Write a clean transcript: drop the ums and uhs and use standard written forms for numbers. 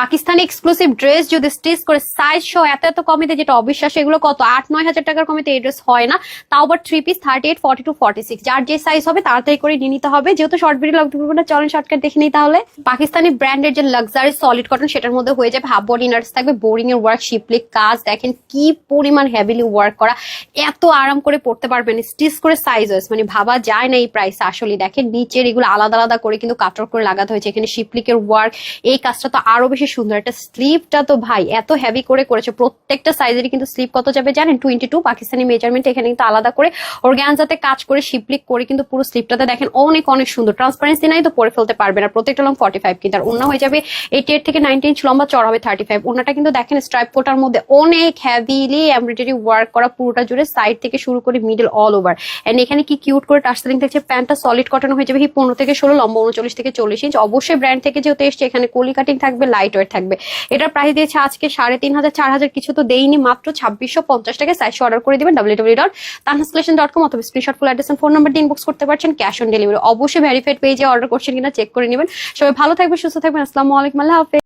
Pakistani exclusive dress যদি stitch করে size সহ এত এত কমিতে, যেটা অবিশ্বাস, এগুলো কত 8-9 হাজার টাকার কমিতে এই ড্রেস হয় না। তাও আবার 3 পিস 38, 42, 46, যার যে সাইজ হবে তাড়াতাড়ি করে নিয়ে নিতে হবে। যেহেতু শর্ট ভিডিও লাগতে পারবে না, চলেন শর্টকাট দেখে নিই তাহলে। পাকিস্তানি ব্র্যান্ডের যে লাক্সারি সলিড কটন, সেটার মধ্যে হয়ে যাবে হাফ বডি ইনার্স থাকবে, বোরিং এর ওয়ার্ক, শিপলিক কাজ, দেখেন কি পরিমাণ হেভিলি ওয়ার্ক করা, এত আরাম করে পড়তে পারবেন। স্টিচ করে সাইজ ওয়াইজ মানে ভাবা যায় না এই প্রাইস। আসলে দেখেন নিচের এগুলো আলাদা আলাদা করে কিন্তু কাটর করে লাগাতে হয়েছে। এখানে শিপলিকের ওয়ার্ক, এই কাজটা তো আরো বেশি সুন্দর। একটা স্লিভটা তো ভাই এত হেভি করে করেছে, প্রত্যেকটা সাইজেরই কিন্তু স্লিভ কত যাবে জানেন? 22 পাকিস্তানি মেজারমেন্ট। এখানে কিন্তু আলাদা করে অর্গানজাতে কাজ করে শিপলিক করে কিন্তু পুরো স্লিভটাতে দেখেন অনেক অনেক সুন্দর। ট্রান্সপারেন্সি নাই তো পরে ফেলতে পারবে না। প্রত্যেকটা লং 45 কিন্তু, আর ওন্না হয়ে যাবে 88 থেকে 90 ইঞ্চ লম্বা, চড়া হবে 35। ওন্নাটা কিন্তু দেখেন স্ট্রাইপ কোটার মধ্যে অনেক হেভিলি এমব্রয়ডারি ওয়ার্ক করা পুরোটা জুড়ে, সাইড থেকে শুরু করে মিডল অল ওভার। এন্ড এখানে কি কিউট করে টার্সেলিং থাকছে। প্যান্টটা সলিড কটন হয়ে যাবে, 15 থেকে 16, লম্বা 39 থেকে 40 ইঞ্চ। অবশ্যই ব্র্যান্ড থেকে যেহেতু এসছে, এখানে কলি কাটিং থাকবে, লাইট ওয়েট থাকবে। এটার প্রাইস দিয়েছে আজকে 3500, 4000 কিছু তো দেইনি, মাত্র 2650 টাকা। সাইজ অর্ডার করে দিবেন www.tanhascollection.com অথবা screenshot full address phone number দিয়ে ইনবক্স করতে পারছেন। Cash on delivery. অবশ্যই ভেরিফাইড পেজে অর্ডার করছেন কিনা চেক করে নেবেন। সবাই ভালো থাকবেন, সুস্থ থাকবেন। আসসালামু আলাইকুম, আল্লাহ হাফেজ।